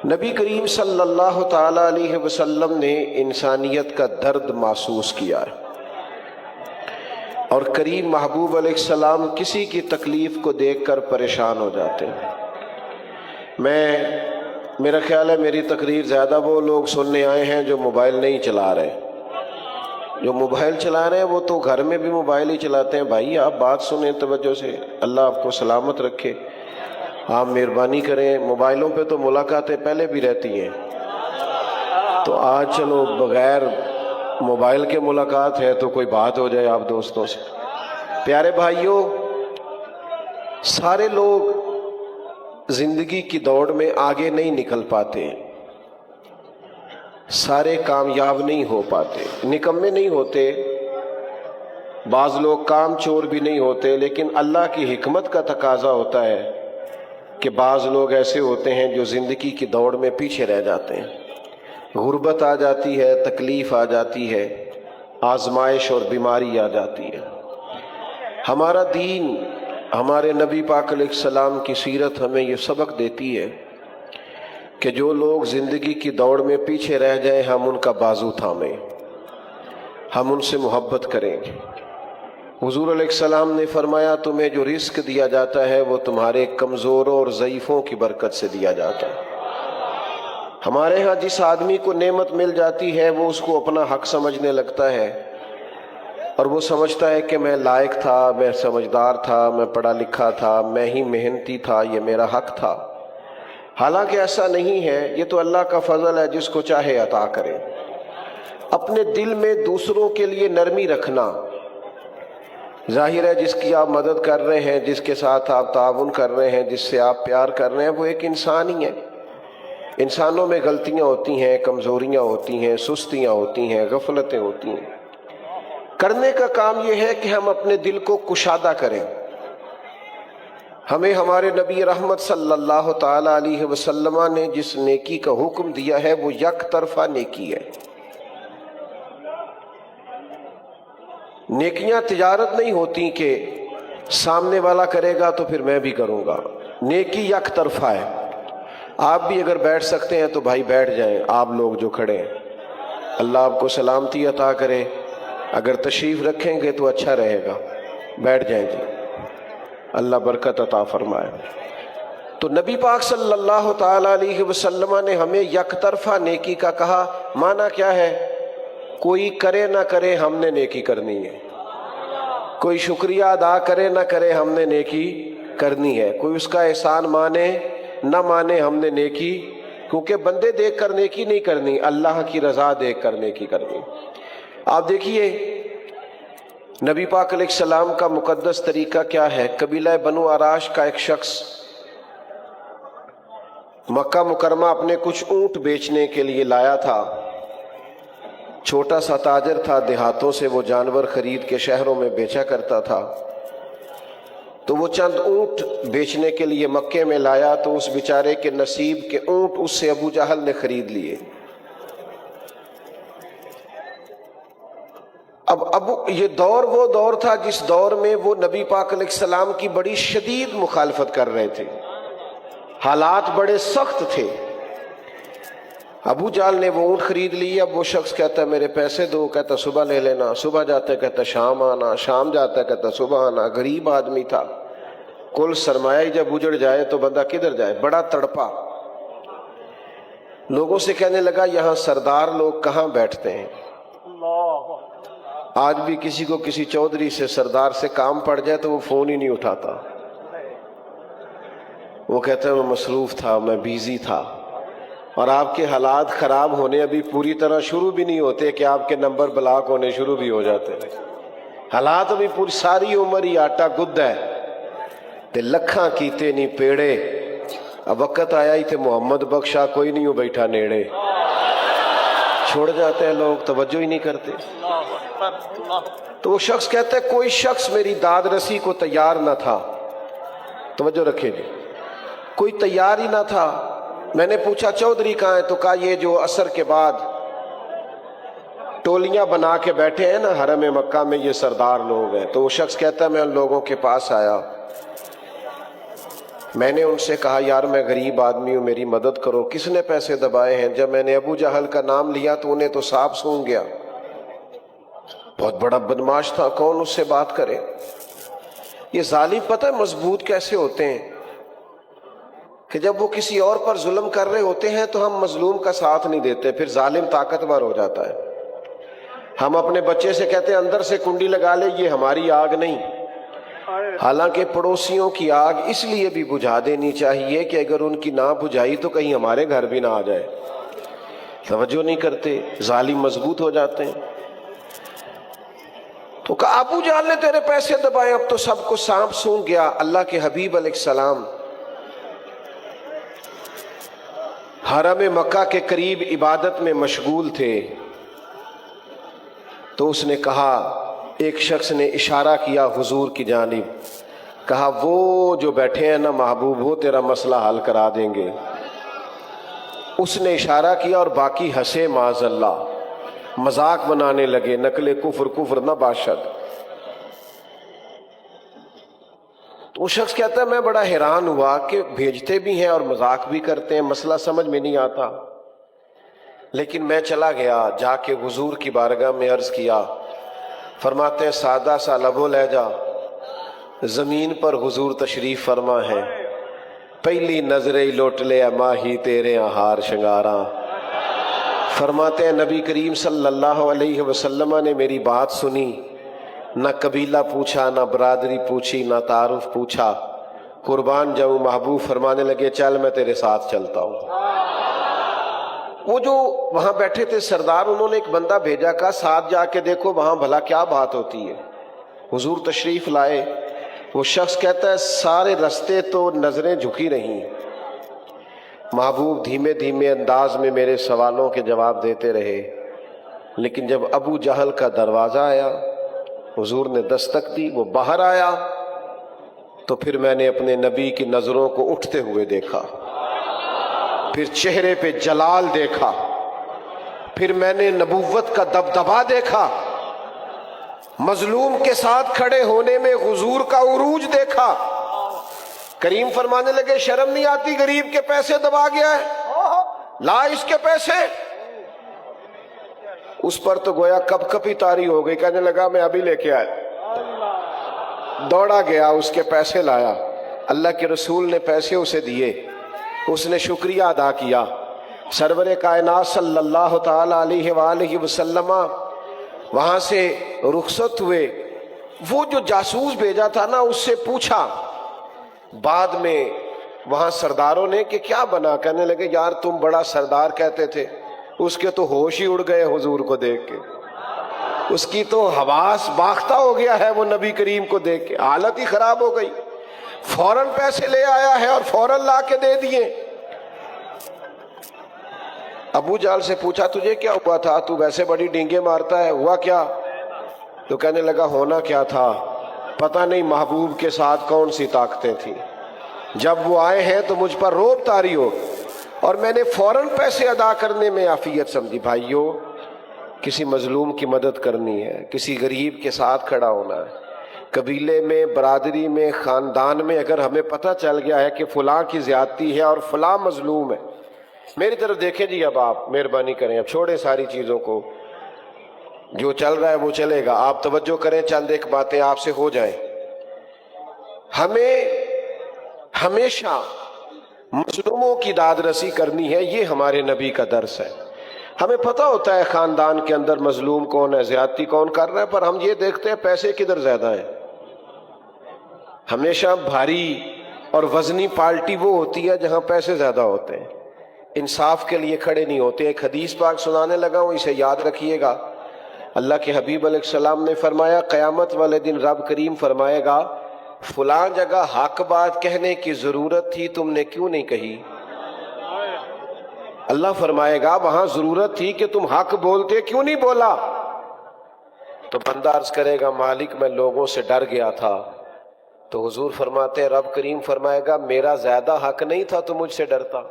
نبی کریم صلی اللہ تعالی علیہ وسلم نے انسانیت کا درد محسوس کیا ہے، اور کریم محبوب علیہ السلام کسی کی تکلیف کو دیکھ کر پریشان ہو جاتے ہیں۔ میرا خیال ہے میری تقریر زیادہ وہ لوگ سننے آئے ہیں جو موبائل نہیں چلا رہے۔ جو موبائل چلا رہے ہیں وہ تو گھر میں بھی موبائل ہی چلاتے ہیں۔ بھائی آپ بات سنیں توجہ سے، اللہ آپ کو سلامت رکھے، آپ مہربانی کریں۔ موبائلوں پہ تو ملاقاتیں پہلے بھی رہتی ہیں، تو آج چلو بغیر موبائل کے ملاقات ہے تو کوئی بات ہو جائے آپ دوستوں سے۔ پیارے بھائیوں، سارے لوگ زندگی کی دوڑ میں آگے نہیں نکل پاتے، سارے کامیاب نہیں ہو پاتے، نکمے نہیں ہوتے، بعض لوگ کام چور بھی نہیں ہوتے، لیکن اللہ کی حکمت کا تقاضا ہوتا ہے کہ بعض لوگ ایسے ہوتے ہیں جو زندگی کی دوڑ میں پیچھے رہ جاتے ہیں۔ غربت آ جاتی ہے، تکلیف آ جاتی ہے، آزمائش اور بیماری آ جاتی ہے۔ ہمارا دین، ہمارے نبی پاک علیہ السلام کی سیرت ہمیں یہ سبق دیتی ہے کہ جو لوگ زندگی کی دوڑ میں پیچھے رہ جائیں ہم ان کا بازو تھامیں، ہم ان سے محبت کریں۔ حضور علیہ السلام نے فرمایا تمہیں جو رزق دیا جاتا ہے وہ تمہارے کمزوروں اور ضعیفوں کی برکت سے دیا جاتا ہے۔ ہمارے ہاں جس آدمی کو نعمت مل جاتی ہے وہ اس کو اپنا حق سمجھنے لگتا ہے، اور وہ سمجھتا ہے کہ میں لائق تھا، میں سمجھدار تھا، میں پڑھا لکھا تھا، میں ہی محنتی تھا، یہ میرا حق تھا۔ حالانکہ ایسا نہیں ہے، یہ تو اللہ کا فضل ہے، جس کو چاہے عطا کرے۔ اپنے دل میں دوسروں کے لیے نرمی رکھنا، ظاہر ہے جس کی آپ مدد کر رہے ہیں، جس کے ساتھ آپ تعاون کر رہے ہیں، جس سے آپ پیار کر رہے ہیں، وہ ایک انسان ہی ہے۔ انسانوں میں غلطیاں ہوتی ہیں، کمزوریاں ہوتی ہیں، سستیاں ہوتی ہیں، غفلتیں ہوتی ہیں۔ کرنے کا کام یہ ہے کہ ہم اپنے دل کو کشادہ کریں۔ ہمیں ہمارے نبی رحمت صلی اللہ تعالی علیہ وسلم نے جس نیکی کا حکم دیا ہے وہ یک طرفہ نیکی ہے۔ نیکیاں تجارت نہیں ہوتی کہ سامنے والا کرے گا تو پھر میں بھی کروں گا۔ نیکی یک طرفہ ہے۔ آپ بھی اگر بیٹھ سکتے ہیں تو بھائی بیٹھ جائیں، آپ لوگ جو کھڑے ہیں، اللہ آپ کو سلامتی عطا کرے۔ اگر تشریف رکھیں گے تو اچھا رہے گا، بیٹھ جائیں جی، اللہ برکت عطا فرمائے۔ تو نبی پاک صلی اللہ تعالی علیہ وسلم نے ہمیں یک طرفہ نیکی کا کہا۔ معنی کیا ہے؟ کوئی کرے نہ کرے ہم نے نیکی کرنی ہے، کوئی شکریہ ادا کرے نہ کرے ہم نے نیکی کرنی ہے، کوئی اس کا احسان مانے نہ مانے ہم نے نیکی، کیونکہ بندے دیکھ کر نیکی نہیں کرنی، اللہ کی رضا دیکھ کر نیکی کرنی۔ آپ دیکھیے نبی پاک علیہ السلام کا مقدس طریقہ کیا ہے۔ قبیلہ بنو آراش کا ایک شخص مکہ مکرمہ اپنے کچھ اونٹ بیچنے کے لیے لایا تھا۔ چھوٹا سا تاجر تھا، دیہاتوں سے وہ جانور خرید کے شہروں میں بیچا کرتا تھا۔ تو وہ چند اونٹ بیچنے کے لیے مکے میں لایا تو اس بیچارے کے نصیب کے اونٹ اس سے ابو جہل نے خرید لیے۔ اب یہ دور وہ دور تھا جس دور میں وہ نبی پاک علیہ السلام کی بڑی شدید مخالفت کر رہے تھے، حالات بڑے سخت تھے۔ ابو جہل نے وہ اونٹ خرید لی۔ اب وہ شخص کہتا ہے میرے پیسے دو، کہتا صبح لے لینا، صبح جاتا ہے کہتا شام آنا، شام جاتا ہے کہتا صبح آنا۔ غریب آدمی تھا، کل سرمایہ ہی جب اجڑ جائے تو بندہ کدھر جائے، بڑا تڑپا۔ لوگوں سے کہنے لگا یہاں سردار لوگ کہاں بیٹھتے ہیں؟ آج بھی کسی کو کسی چودھری سے سردار سے کام پڑ جائے تو وہ فون ہی نہیں اٹھاتا، وہ کہتا ہے میں مصروف تھا، میں بیزی تھا۔ اور آپ کے حالات خراب ہونے ابھی پوری طرح شروع بھی نہیں ہوتے کہ آپ کے نمبر بلاک ہونے شروع بھی ہو جاتے ہیں۔ حالات ابھی پوری ساری عمر ہی آٹا گد ہے تے لکھاں کیتے نہیں پیڑے، اب وقت آیا ہی تے محمد بخشا کوئی نہیں ہو بیٹھا نیڑے۔ چھوڑ جاتے ہیں لوگ، توجہ ہی نہیں کرتے۔ تو وہ شخص کہتا ہے کوئی شخص میری داد رسی کو تیار نہ تھا، توجہ رکھے جی، کوئی تیار ہی نہ تھا۔ میں نے پوچھا چودھری کہاں ہے؟ تو کہا یہ جو عصر کے بعد ٹولیاں بنا کے بیٹھے ہیں نا حرم مکہ میں، یہ سردار لوگ ہیں۔ تو وہ شخص کہتا ہے میں ان لوگوں کے پاس آیا، میں نے ان سے کہا یار میں غریب آدمی ہوں، میری مدد کرو، کس نے پیسے دبائے ہیں؟ جب میں نے ابو جہل کا نام لیا تو انہیں تو سانپ سونگ گیا، بہت بڑا بدماش تھا، کون اس سے بات کرے؟ یہ ظالم پتہ ہے مضبوط کیسے ہوتے ہیں کہ جب وہ کسی اور پر ظلم کر رہے ہوتے ہیں تو ہم مظلوم کا ساتھ نہیں دیتے، پھر ظالم طاقتور ہو جاتا ہے۔ ہم اپنے بچے سے کہتے ہیں اندر سے کنڈی لگا لے، یہ ہماری آگ نہیں، حالانکہ پڑوسیوں کی آگ اس لیے بھی بجھا دینی چاہیے کہ اگر ان کی نہ بجھائی تو کہیں ہمارے گھر بھی نہ آ جائے۔ توجہ نہیں کرتے، ظالم مضبوط ہو جاتے ہیں۔ تو کہا ابو جہل نے تیرے پیسے دبائے، اب تو سب کو سانپ سونگ گیا۔ اللہ کے حبیب علیہ السلام حرم مکہ کے قریب عبادت میں مشغول تھے، تو اس نے کہا، ایک شخص نے اشارہ کیا حضور کی جانب، کہا وہ جو بیٹھے ہیں نا محبوب، وہ تیرا مسئلہ حل کرا دیں گے۔ اس نے اشارہ کیا اور باقی ہنسے، معاذ اللہ، مذاق بنانے لگے، نقل کفر، کفر نہ باشد۔ تو وہ شخص کہتا ہے میں بڑا حیران ہوا کہ بھیجتے بھی ہیں اور مذاق بھی کرتے ہیں، مسئلہ سمجھ میں نہیں آتا۔ لیکن میں چلا گیا، جا کے حضور کی بارگاہ میں عرض کیا۔ فرماتے ہیں سادہ سا لب و لہجہ، زمین پر حضور تشریف فرما ہے، پہلی نظریں لوٹ لے ماہی تیرے ہار شنگاراں۔ فرماتے ہیں نبی کریم صلی اللہ علیہ وسلم نے میری بات سنی، نہ قبیلہ پوچھا، نہ برادری پوچھی، نہ تعارف پوچھا، قربان جاؤں محبوب فرمانے لگے چل میں تیرے ساتھ چلتا ہوں۔ وہ جو وہاں بیٹھے تھے سردار، انہوں نے ایک بندہ بھیجا، کہا ساتھ جا کے دیکھو وہاں بھلا کیا بات ہوتی ہے۔ حضور تشریف لائے، وہ شخص کہتا ہے سارے رستے تو نظریں جھکی رہی، محبوب دھیمے دھیمے انداز میں میرے سوالوں کے جواب دیتے رہے، لیکن جب ابو جہل کا دروازہ آیا، حضور نے دستک دی، وہ باہر آیا، تو پھر میں نے اپنے نبی کی نظروں کو اٹھتے ہوئے دیکھا، پھر چہرے پہ جلال دیکھا، پھر میں نے نبوت کا دبدبا دیکھا، مظلوم کے ساتھ کھڑے ہونے میں حضور کا عروج دیکھا۔ کریم فرمانے لگے شرم نہیں آتی، غریب کے پیسے دبا گیا ہے، لا اس کے پیسے۔ اس پر تو گویا کپ کپی طاری ہو گئی، کہنے لگا میں ابھی لے کے آیا، دوڑا گیا اس کے پیسے لایا، اللہ کے رسول نے پیسے اسے دیے، اس نے شکریہ ادا کیا۔ سرور کائنات صلی اللہ تعالی علیہ وآلہ وسلم وہاں سے رخصت ہوئے۔ وہ جو جاسوس بھیجا تھا نا، اس سے پوچھا بعد میں وہاں سرداروں نے کہ کیا بنا؟ کہنے لگے یار تم بڑا سردار کہتے تھے، اس کے تو ہوش ہی اڑ گئے حضور کو دیکھ کے، اس کی تو حواس باختہ ہو گیا ہے وہ نبی کریم کو دیکھ کے، حالت ہی خراب ہو گئی، فوراً پیسے لے آیا ہے اور فوراً لا کے دے دیے۔ ابو جہل سے پوچھا تجھے کیا ہوا تھا، تو ویسے بڑی ڈینگے مارتا ہے، ہوا کیا؟ تو کہنے لگا ہونا کیا تھا، پتہ نہیں محبوب کے ساتھ کون سی طاقتیں تھیں، جب وہ آئے ہیں تو مجھ پر روب طاری ہو، اور میں نے فوراً پیسے ادا کرنے میں عافیت سمجھی۔ بھائیو، کسی مظلوم کی مدد کرنی ہے، کسی غریب کے ساتھ کھڑا ہونا ہے، قبیلے میں، برادری میں، خاندان میں اگر ہمیں پتہ چل گیا ہے کہ فلاں کی زیادتی ہے اور فلاں مظلوم ہے، میری طرف دیکھیں جی، اب آپ مہربانی کریں، اب چھوڑیں ساری چیزوں کو، جو چل رہا ہے وہ چلے گا، آپ توجہ کریں، چند ایک باتیں آپ سے ہو جائیں۔ ہمیں ہمیشہ مظلوموں کی داد رسی کرنی ہے، یہ ہمارے نبی کا درس ہے۔ ہمیں پتہ ہوتا ہے خاندان کے اندر مظلوم کون ہے، زیادتی کون کر رہا ہے، پر ہم یہ دیکھتے ہیں پیسے کدھر زیادہ ہیں۔ ہمیشہ بھاری اور وزنی پارٹی وہ ہوتی ہے جہاں پیسے زیادہ ہوتے ہیں، انصاف کے لیے کھڑے نہیں ہوتے۔ ایک حدیث پاک سنانے لگا ہوں، اسے یاد رکھیے گا۔ اللہ کے حبیب علیہ السلام نے فرمایا قیامت والے دن رب کریم فرمائے گا فلاں جگہ حق بات کہنے کی ضرورت تھی، تم نے کیوں نہیں کہی؟ اللہ فرمائے گا وہاں ضرورت تھی کہ تم حق بولتے، کیوں نہیں بولا؟ تو بندہ عرض کرے گا مالک میں لوگوں سے ڈر گیا تھا۔ تو حضور فرماتے ہیں رب کریم فرمائے گا میرا زیادہ حق نہیں تھا تو مجھ سے ڈرتا،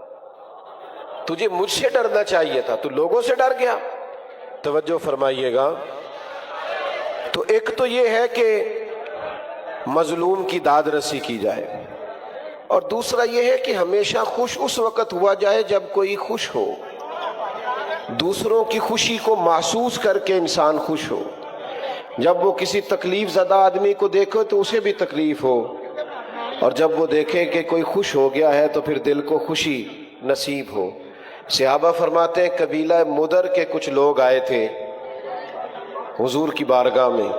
تجھے مجھ سے ڈرنا چاہیے تھا، تو لوگوں سے ڈر گیا۔ توجہ فرمائیے گا۔ تو ایک تو یہ ہے کہ مظلوم کی داد رسی کی جائے، اور دوسرا یہ ہے کہ ہمیشہ خوش اس وقت ہوا جائے جب کوئی خوش ہو، دوسروں کی خوشی کو محسوس کر کے انسان خوش ہو۔ جب وہ کسی تکلیف زدہ آدمی کو دیکھو تو اسے بھی تکلیف ہو، اور جب وہ دیکھے کہ کوئی خوش ہو گیا ہے تو پھر دل کو خوشی نصیب ہو۔ صحابہ فرماتے ہیں قبیلہ مدر کے کچھ لوگ آئے تھے حضور کی بارگاہ میں،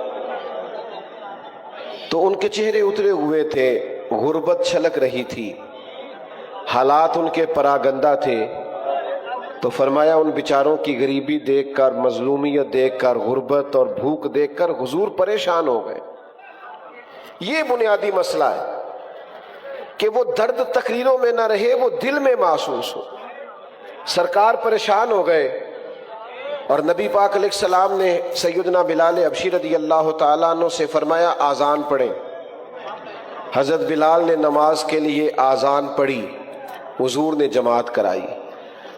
تو ان کے چہرے اترے ہوئے تھے، غربت چھلک رہی تھی، حالات ان کے پراگندہ تھے۔ تو فرمایا ان بیچاروں کی غریبی دیکھ کر، مظلومیت دیکھ کر، غربت اور بھوک دیکھ کر حضور پریشان ہو گئے۔ یہ بنیادی مسئلہ ہے کہ وہ درد تقریروں میں نہ رہے، وہ دل میں محسوس ہو۔ سرکار پریشان ہو گئے، اور نبی پاک علیہ السلام نے سیدنا بلال حبشی رضی اللہ تعالیٰ عنہ سے فرمایا آذان پڑھیں۔ حضرت بلال نے نماز کے لیے آذان پڑھی، حضور نے جماعت کرائی،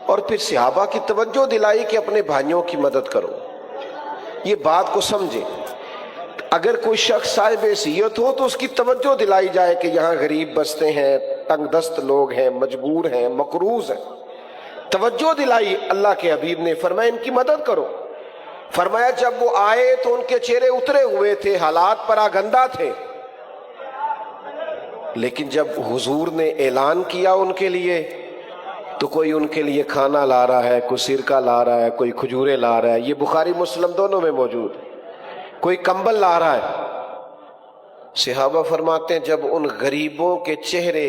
اور پھر صحابہ کی توجہ دلائی کہ اپنے بھائیوں کی مدد کرو۔ یہ بات کو سمجھیں، اگر کوئی شخص صاحب حیثیت ہو تو اس کی توجہ دلائی جائے کہ یہاں غریب بستے ہیں، تنگ دست لوگ ہیں، مجبور ہیں، مقروض ہیں، توجہ دلائی۔ اللہ کے حبیب نے فرمایا ان کی مدد کرو۔ فرمایا جب وہ آئے تو ان کے چہرے اترے ہوئے تھے، حالات پراگندہ تھے، لیکن جب حضور نے اعلان کیا ان کے لیے تو کوئی ان کے لیے کھانا لا رہا ہے، کوئی سرکہ لا رہا ہے، کوئی کھجورے لا رہا ہے، یہ بخاری مسلم دونوں میں موجود ہے، کوئی کمبل لا رہا ہے۔ صحابہ فرماتے ہیں جب ان غریبوں کے چہرے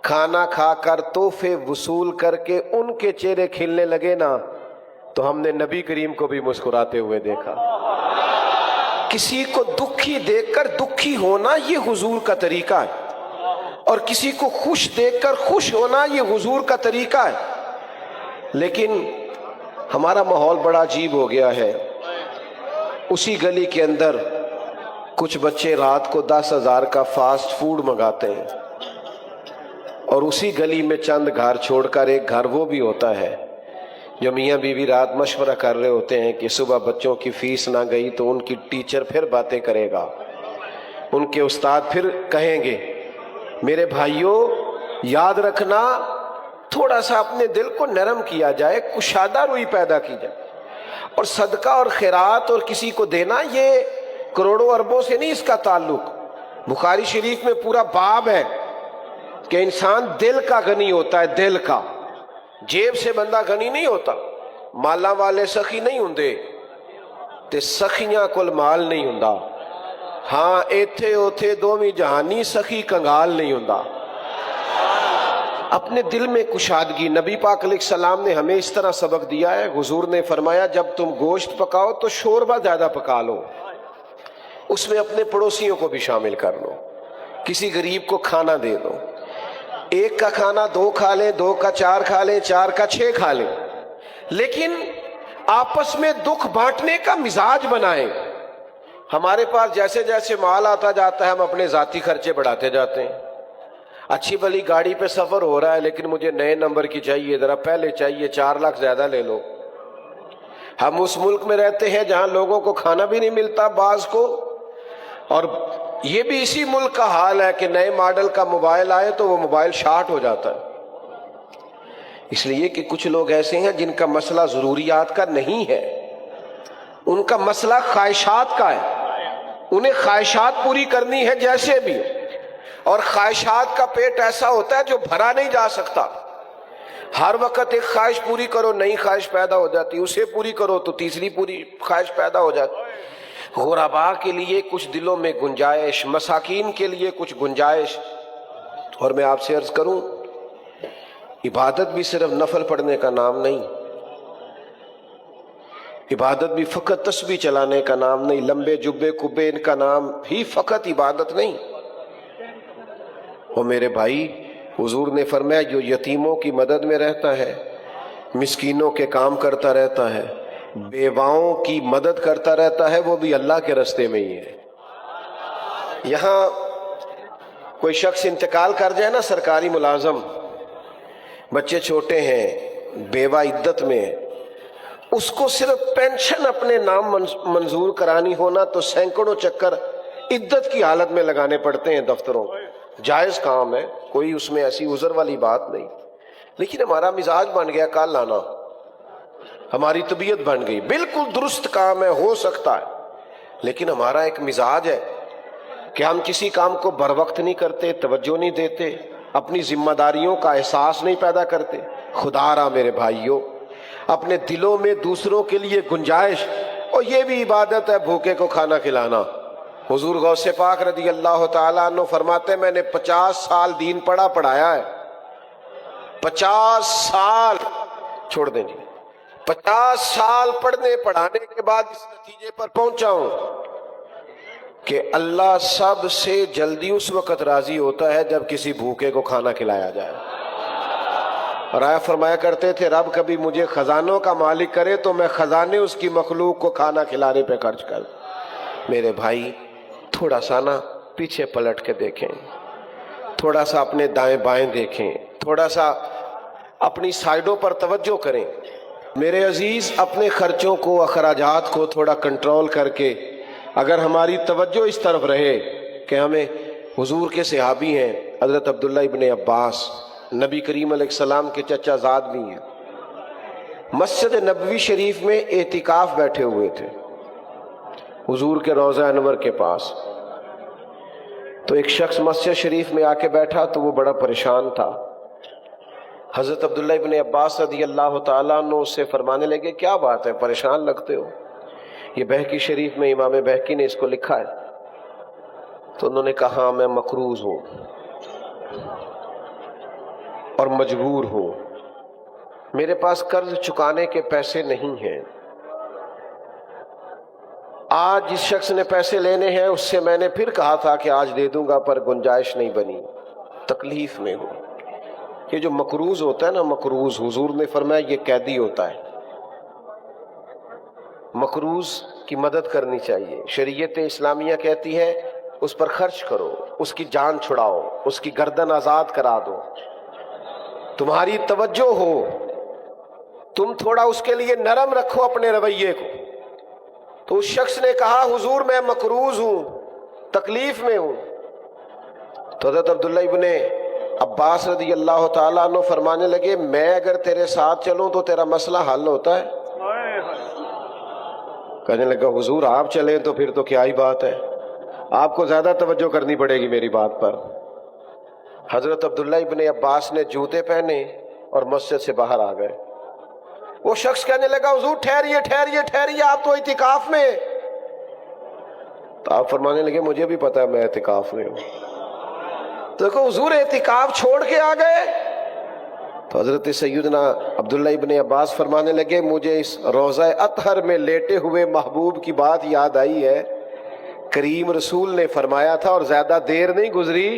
کھانا کھا کر تحفے وصول کر کے ان کے چہرے کھلنے لگے نا، تو ہم نے نبی کریم کو بھی مسکراتے ہوئے دیکھا۔ کسی کو دکھی دیکھ کر دکھی ہونا یہ حضور کا طریقہ ہے، اور کسی کو خوش دیکھ کر خوش ہونا یہ حضور کا طریقہ ہے۔ لیکن ہمارا ماحول بڑا عجیب ہو گیا ہے۔ اسی گلی کے اندر کچھ بچے رات کو 10,000 کا فاسٹ فوڈ منگاتے ہیں، اور اسی گلی میں چند گھر چھوڑ کر ایک گھر وہ بھی ہوتا ہے جو میاں بیوی رات مشورہ کر رہے ہوتے ہیں کہ صبح بچوں کی فیس نہ گئی تو ان کی ٹیچر پھر باتیں کرے گا، ان کے استاد پھر کہیں گے۔ میرے بھائیوں یاد رکھنا، تھوڑا سا اپنے دل کو نرم کیا جائے، کشادہ روئی پیدا کی جائے، اور صدقہ اور خیرات اور کسی کو دینا یہ کروڑوں اربوں سے نہیں اس کا تعلق۔ بخاری شریف میں پورا باب ہے کہ انسان دل کا غنی ہوتا ہے، دل کا، جیب سے بندہ غنی نہیں ہوتا۔ مالا والے سخی نہیں ہوندے تے سخیاں کول مال نہیں ہوندا، ہاں ایتھے اوتھے دوویں جہانی سخی کنگال نہیں ہوندا۔ اپنے دل میں کشادگی، نبی پاک علیہ السلام نے ہمیں اس طرح سبق دیا ہے۔ حضور نے فرمایا جب تم گوشت پکاؤ تو شوربہ زیادہ پکا لو، اس میں اپنے پڑوسیوں کو بھی شامل کر لو، کسی غریب کو کھانا دے دو، ایک کا کھانا 2 کھا لیں، 2 کا 4 کھا لیں، 4 کا 6 کھا لیں، لیکن آپس میں دکھ بانٹنے کا مزاج بنائیں۔ ہمارے پاس جیسے جیسے مال آتا جاتا ہے ہم اپنے ذاتی خرچے بڑھاتے جاتے ہیں۔ اچھی بھلی گاڑی پہ سفر ہو رہا ہے لیکن مجھے نئے نمبر کی چاہیے، ذرا پہلے چاہیے، 4 لاکھ زیادہ لے لو۔ ہم اس ملک میں رہتے ہیں جہاں لوگوں کو کھانا بھی نہیں ملتا بعض کو، اور یہ بھی اسی ملک کا حال ہے کہ نئے ماڈل کا موبائل آئے تو وہ موبائل شارٹ ہو جاتا ہے، اس لیے کہ کچھ لوگ ایسے ہیں جن کا مسئلہ ضروریات کا نہیں ہے، ان کا مسئلہ خواہشات کا ہے، انہیں خواہشات پوری کرنی ہے جیسے بھی، اور خواہشات کا پیٹ ایسا ہوتا ہے جو بھرا نہیں جا سکتا۔ ہر وقت ایک خواہش پوری کرو نئی خواہش پیدا ہو جاتی، اسے پوری کرو تو تیسری پوری خواہش پیدا ہو جاتی۔ غرباء کے لیے کچھ دلوں میں گنجائش، مساکین کے لیے کچھ گنجائش۔ اور میں آپ سے عرض کروں، عبادت بھی صرف نفل پڑھنے کا نام نہیں، عبادت بھی فقط تسبیح چلانے کا نام نہیں، لمبے جبے کبے ان کا نام ہی فقط عبادت نہیں۔ اور میرے بھائی، حضور نے فرمایا جو یتیموں کی مدد میں رہتا ہے، مسکینوں کے کام کرتا رہتا ہے، بیواؤں کی مدد کرتا رہتا ہے، وہ بھی اللہ کے راستے میں ہی ہے۔ یہاں کوئی شخص انتقال کر جائے نا، سرکاری ملازم، بچے چھوٹے ہیں، بیوہ عدت میں، اس کو صرف پینشن اپنے نام منظور کرانی ہونا تو سینکڑوں چکر عدت کی حالت میں لگانے پڑتے ہیں دفتروں۔ جائز کام ہے، کوئی اس میں ایسی عذر والی بات نہیں، لیکن ہمارا مزاج بن گیا کل آنا، ہماری طبیعت بن گئی، بالکل درست کام ہے، ہو سکتا ہے، لیکن ہمارا ایک مزاج ہے کہ ہم کسی کام کو بر وقت نہیں کرتے، توجہ نہیں دیتے، اپنی ذمہ داریوں کا احساس نہیں پیدا کرتے۔ خدا را میرے بھائیوں، اپنے دلوں میں دوسروں کے لیے گنجائش، اور یہ بھی عبادت ہے بھوکے کو کھانا کھلانا۔ حضور غوث پاک رضی اللہ تعالیٰ عنہ فرماتے ہیں میں نے 50 سال دین پڑھایا ہے، 50 سال، چھوڑ دیں جی، 50 سال پڑھنے پڑھانے کے بعد اس نتیجے پر پہنچا ہوں کہ اللہ سب سے جلدی اس وقت راضی ہوتا ہے جب کسی بھوکے کو کھانا کھلایا جائے۔ اور آیا فرمایا کرتے تھے رب کبھی مجھے خزانوں کا مالک کرے تو میں خزانے اس کی مخلوق کو کھانا کھلانے پہ خرچ کر دوں۔ میرے بھائی تھوڑا سا نا پیچھے پلٹ کے دیکھیں، تھوڑا سا اپنے دائیں بائیں دیکھیں، تھوڑا سا اپنی سائیڈوں پر توجہ کریں۔ میرے عزیز، اپنے خرچوں کو، اخراجات کو تھوڑا کنٹرول کر کے اگر ہماری توجہ اس طرف رہے کہ ہمیں حضور کے صحابی ہیں حضرت عبداللہ ابن عباس، نبی کریم علیہ السلام کے چچا زاد بھی ہیں، مسجد نبوی شریف میں اعتکاف بیٹھے ہوئے تھے حضور کے روضہ انور کے پاس۔ تو ایک شخص مسجد شریف میں آ کے بیٹھا تو وہ بڑا پریشان تھا۔ حضرت عبداللہ ابن عباس رضی اللہ تعالیٰ عنہ اس سے فرمانے لگے کیا بات ہے، پریشان لگتے ہو؟ یہ بہقی شریف میں امام بہقی نے اس کو لکھا ہے۔ تو انہوں نے کہا میں مقروض ہوں اور مجبور ہوں، میرے پاس قرض چکانے کے پیسے نہیں ہیں، آج جس شخص نے پیسے لینے ہیں اس سے میں نے پھر کہا تھا کہ آج دے دوں گا پر گنجائش نہیں بنی، تکلیف میں ہوں۔ یہ جو مقروض ہوتا ہے نا، مقروض حضور نے فرمایا یہ قیدی ہوتا ہے، مقروض کی مدد کرنی چاہیے۔ شریعت اسلامیہ کہتی ہے اس پر خرچ کرو، اس کی جان چھڑاؤ، اس کی گردن آزاد کرا دو، تمہاری توجہ ہو، تم تھوڑا اس کے لیے نرم رکھو اپنے رویے کو۔ تو اس شخص نے کہا حضور میں مقروض ہوں، تکلیف میں ہوں۔ تو حضرت عبداللہ ابن عباس رضی اللہ تعالیٰ عنہ فرمانے لگے میں اگر تیرے ساتھ چلوں تو تیرا مسئلہ حل ہوتا ہے؟ کہنے لگا حضور آپ چلیں تو پھر تو کیا ہی بات ہے، آپ کو زیادہ توجہ کرنی پڑے گی میری بات پر۔ حضرت عبداللہ ابن عباس نے جوتے پہنے اور مسجد سے باہر آ گئے۔ وہ شخص کہنے لگا حضور ٹھہریے ٹھہریے ٹھہریے، آپ تو اعتکاف میں۔ تو آپ فرمانے لگے مجھے بھی پتا ہے میں اعتکاف میں ہوں۔ تو دیکھو حضور اعتکاف چھوڑ کے آ گئے۔ تو حضرت سیدنا عبداللہ ابن عباس فرمانے لگے مجھے اس روضہ اطہر میں لیٹے ہوئے محبوب کی بات یاد آئی ہے، کریم رسول نے فرمایا تھا اور زیادہ دیر نہیں گزری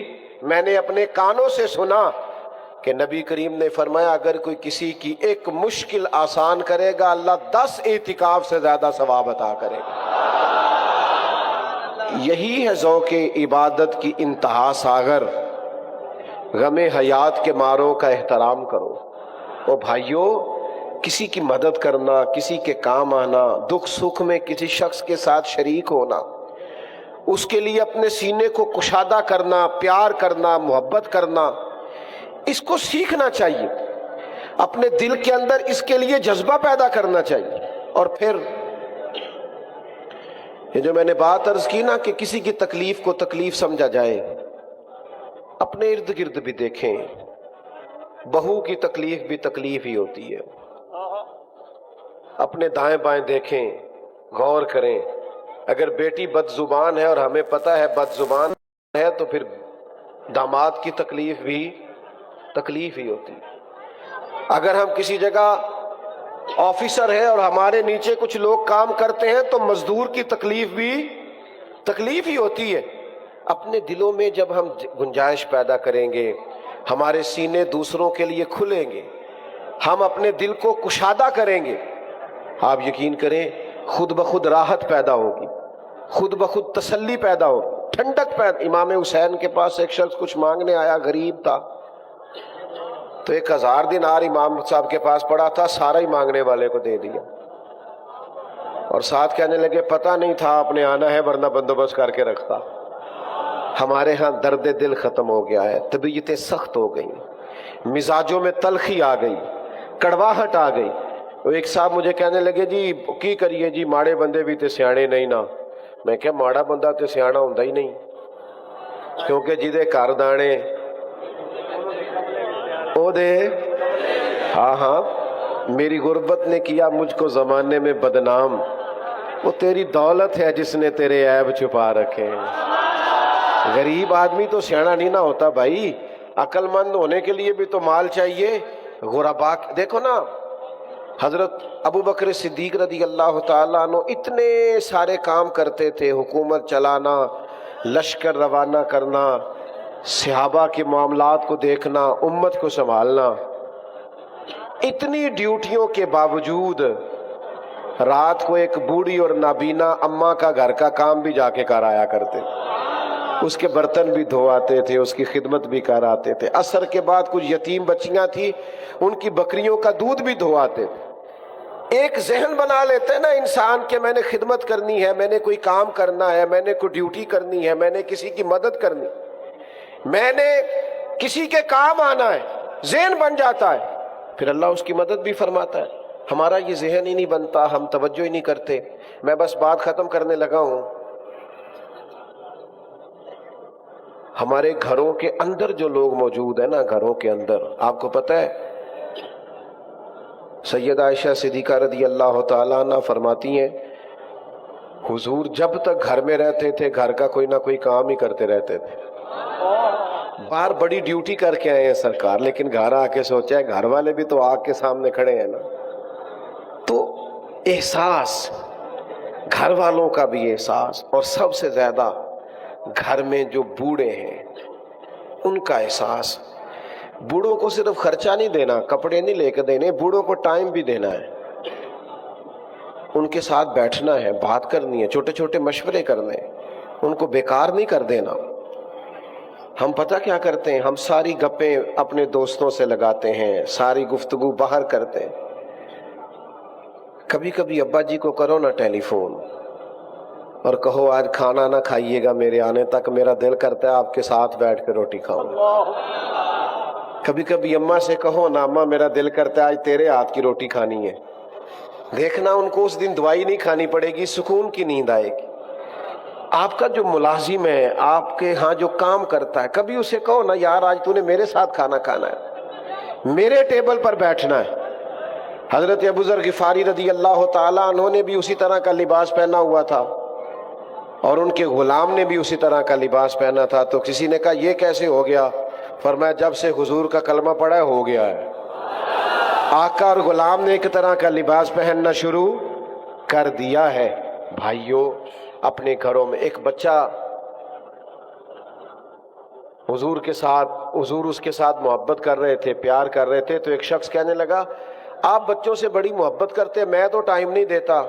میں نے اپنے کانوں سے سنا کہ نبی کریم نے فرمایا اگر کوئی کسی کی ایک مشکل آسان کرے گا اللہ 10 اعتکاف سے زیادہ ثواب عطا کرے گا۔ یہی ہے ذوق عبادت کی انتہا ساغر۔ غم حیات کے ماروں کا احترام کرو۔ او بھائیو، کسی کی مدد کرنا، کسی کے کام آنا، دکھ سکھ میں کسی شخص کے ساتھ شریک ہونا، اس کے لیے اپنے سینے کو کشادہ کرنا، پیار کرنا، محبت کرنا، اس کو سیکھنا چاہیے، اپنے دل کے اندر اس کے لیے جذبہ پیدا کرنا چاہیے۔ اور پھر یہ جو میں نے بات عرض کی نا کہ کسی کی تکلیف کو تکلیف سمجھا جائے، اپنے ارد گرد بھی دیکھیں، بہو کی تکلیف بھی تکلیف ہی ہوتی ہے، اپنے دائیں بائیں دیکھیں، غور کریں۔ اگر بیٹی بد زبان ہے اور ہمیں پتہ ہے بد زبان ہے تو پھر داماد کی تکلیف بھی تکلیف ہی ہوتی ہے۔ اگر ہم کسی جگہ آفیسر ہے اور ہمارے نیچے کچھ لوگ کام کرتے ہیں تو مزدور کی تکلیف بھی تکلیف ہی ہوتی ہے۔ اپنے دلوں میں جب ہم گنجائش پیدا کریں گے، ہمارے سینے دوسروں کے لیے کھلیں گے، ہم اپنے دل کو کشادہ کریں گے، آپ یقین کریں خود بخود راحت پیدا ہوگی، خود بخود تسلی پیدا ہوگی، ٹھنڈک پیدا۔ امام حسین کے پاس ایک شخص کچھ مانگنے آیا، غریب تھا، تو 1000 دینار امام صاحب کے پاس پڑا تھا، سارا ہی مانگنے والے کو دے دیا، اور ساتھ کہنے لگے پتہ نہیں تھا آپ نے آنا ہے ورنہ بندوبست کر کے رکھتا۔ ہمارے ہاں درد دل ختم ہو گیا ہے، طبیعتیں سخت ہو گئیں، مزاجوں میں تلخی آ گئی، کڑواہٹ آ گئی۔ ایک صاحب مجھے کہنے لگے جی کی کریے جی ماڑے بندے بھی تے سیانے نہیں نا۔ میں کہا ماڑا بندہ تے سیانا ہوندا ہی نہیں، کیونکہ جدے گھر دانے او دے۔ ہاں میری غربت نے کیا مجھ کو زمانے میں بدنام، وہ تیری دولت ہے جس نے تیرے عیب چھپا رکھے ہیں۔ غریب آدمی تو سیانا نہیں نہ ہوتا بھائی، عقل مند ہونے کے لیے بھی تو مال چاہیے۔ غربا دیکھو نا، حضرت ابو بکر صدیق رضی اللہ تعالیٰ عنہ اتنے سارے کام کرتے تھے، حکومت چلانا، لشکر روانہ کرنا، صحابہ کے معاملات کو دیکھنا، امت کو سنبھالنا، اتنی ڈیوٹیوں کے باوجود رات کو ایک بوڑھی اور نابینا اماں کا گھر کا کام بھی جا کے کرایا کرتے، اس کے برتن بھی دھواتے تھے، اس کی خدمت بھی کراتے تھے۔ عصر کے بعد کچھ یتیم بچیاں تھیں، ان کی بکریوں کا دودھ بھی دھواتے تھے۔ ایک ذہن بنا لیتے ہیں نا انسان کہ میں نے خدمت کرنی ہے، میں نے کوئی کام کرنا ہے، میں نے کوئی ڈیوٹی کرنی ہے، میں نے کسی کی مدد کرنی، میں نے کسی کے کام آنا ہے، ذہن بن جاتا ہے، پھر اللہ اس کی مدد بھی فرماتا ہے۔ ہمارا یہ ذہن ہی نہیں بنتا، ہم توجہ ہی نہیں کرتے۔ میں بس بات ختم کرنے لگا ہوں۔ ہمارے گھروں کے اندر جو لوگ موجود ہیں نا، گھروں کے اندر، آپ کو پتہ ہے سیدہ عائشہ صدیقہ رضی اللہ تعالیٰ عنہ فرماتی ہیں حضور جب تک گھر میں رہتے تھے گھر کا کوئی نہ کوئی کام ہی کرتے رہتے تھے۔ باہر بڑی ڈیوٹی کر کے آئے ہیں سرکار، لیکن گھر آ کے سوچا ہے گھر والے بھی تو آگ کے سامنے کھڑے ہیں نا۔ تو احساس، گھر والوں کا بھی احساس، اور سب سے زیادہ گھر میں جو بوڑھے ہیں ان کا احساس۔ بوڑھوں کو صرف خرچہ نہیں دینا، کپڑے نہیں لے کے دینے، بوڑھوں کو ٹائم بھی دینا ہے، ان کے ساتھ بیٹھنا ہے، بات کرنی ہے، چھوٹے چھوٹے مشورے کرنے، ان کو بیکار نہیں کر دینا۔ ہم پتہ کیا کرتے ہیں، ہم ساری گپیں اپنے دوستوں سے لگاتے ہیں، ساری گفتگو باہر کرتے ہیں۔ کبھی کبھی ابا جی کو کرو نا ٹیلی فون اور کہو آج کھانا نہ کھائیے گا، میرے آنے تک میرا دل کرتا ہے آپ کے ساتھ بیٹھ کے روٹی کھاؤں۔ کبھی کبھی اماں سے کہو نا اماں میرا دل کرتا ہے آج تیرے ہاتھ کی روٹی کھانی ہے۔ دیکھنا ان کو اس دن دوائی نہیں کھانی پڑے گی، سکون کی نیند آئے گی۔ آپ کا جو ملازم ہے، آپ کے ہاں جو کام کرتا ہے، کبھی اسے کہو نا یار آج تو نے میرے ساتھ کھانا کھانا ہے، میرے ٹیبل پر بیٹھنا ہے۔ حضرت ابوذر غفاری رضی اللہ تعالیٰ عنہ نے بھی اسی طرح کا لباس پہنا ہوا تھا، اور ان کے غلام نے بھی اسی طرح کا لباس پہنا تھا۔ تو کسی نے کہا یہ کیسے ہو گیا؟ فرمایا جب سے حضور کا کلمہ پڑھا ہے ہو گیا ہے۔ آقا اور غلام نے ایک طرح کا لباس پہننا شروع کر دیا ہے۔ بھائیوں، اپنے گھروں میں ایک بچہ حضور اس کے ساتھ محبت کر رہے تھے، پیار کر رہے تھے، تو ایک شخص کہنے لگا آپ بچوں سے بڑی محبت کرتے ہیں، میں تو ٹائم نہیں دیتا۔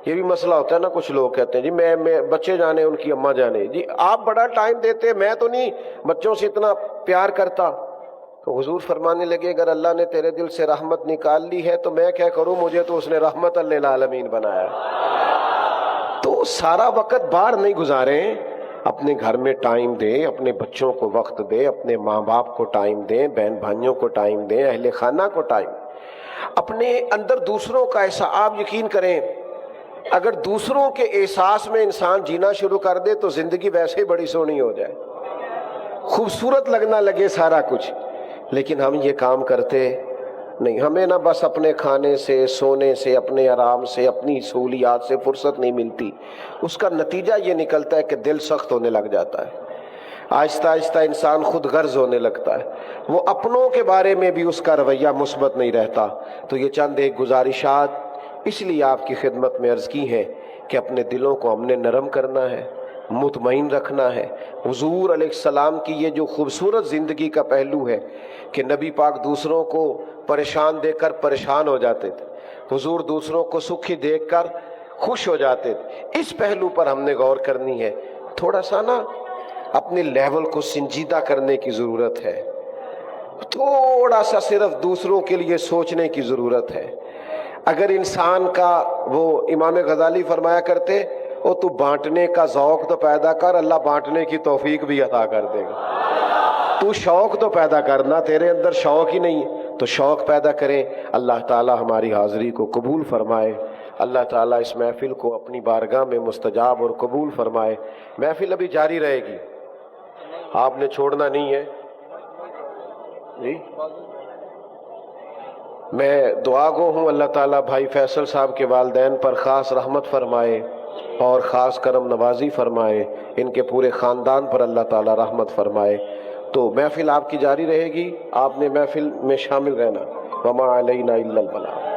یہ بھی مسئلہ ہوتا ہے نا، کچھ لوگ کہتے ہیں جی میں بچے جانے ان کی اماں جانے، جی آپ بڑا ٹائم دیتے، میں تو نہیں بچوں سے اتنا پیار کرتا۔ تو حضور فرمانے لگے اگر اللہ نے تیرے دل سے رحمت نکال لی ہے تو میں کیا کروں، مجھے تو اس نے رحمت للعالمین بنایا۔ تو سارا وقت باہر نہیں گزاریں، اپنے گھر میں ٹائم دیں، اپنے بچوں کو وقت دیں، اپنے ماں باپ کو ٹائم دیں، بہن بھائیوں کو ٹائم دیں، اہل خانہ کو ٹائم، اپنے اندر دوسروں کا احساس۔ آپ یقین کریں اگر دوسروں کے احساس میں انسان جینا شروع کر دے تو زندگی ویسے ہی بڑی سونی ہو جائے، خوبصورت لگنا لگے سارا کچھ، لیکن ہم یہ کام کرتے نہیں۔ ہمیں نہ بس اپنے کھانے سے، سونے سے، اپنے آرام سے، اپنی سہولیات سے فرصت نہیں ملتی، اس کا نتیجہ یہ نکلتا ہے کہ دل سخت ہونے لگ جاتا ہے، آہستہ آہستہ انسان خود غرض ہونے لگتا ہے، وہ اپنوں کے بارے میں بھی اس کا رویہ مثبت نہیں رہتا۔ تو یہ چند ایک گزارشات اس لیے آپ کی خدمت میں عرض کی ہے کہ اپنے دلوں کو ہم نے نرم کرنا ہے، مطمئن رکھنا ہے۔ حضور علیہ السلام کی یہ جو خوبصورت زندگی کا پہلو ہے کہ نبی پاک دوسروں کو پریشان دیکھ کر پریشان ہو جاتے تھے، حضور دوسروں کو سکھی دیکھ کر خوش ہو جاتے تھے، اس پہلو پر ہم نے غور کرنی ہے۔ تھوڑا سا نا اپنے لیول کو سنجیدہ کرنے کی ضرورت ہے، تھوڑا سا صرف دوسروں کے لیے سوچنے کی ضرورت ہے۔ اگر انسان کا، وہ امام غزالی فرمایا کرتے او تو بانٹنے کا ذوق تو پیدا کر، اللہ بانٹنے کی توفیق بھی عطا کر دے گا۔ تو شوق تو پیدا کرنا، تیرے اندر شوق ہی نہیں ہے تو شوق پیدا کریں۔ اللہ تعالی ہماری حاضری کو قبول فرمائے، اللہ تعالیٰ اس محفل کو اپنی بارگاہ میں مستجاب اور قبول فرمائے۔ محفل ابھی جاری رہے گی، آپ نے چھوڑنا نہیں ہے جی۔ میں دعا گو ہوں، اللہ تعالیٰ بھائی فیصل صاحب کے والدین پر خاص رحمت فرمائے اور خاص کرم نوازی فرمائے، ان کے پورے خاندان پر اللہ تعالیٰ رحمت فرمائے۔ تو محفل آپ کی جاری رہے گی، آپ نے محفل میں شامل رہنا۔ وما علینا الا البلاغ۔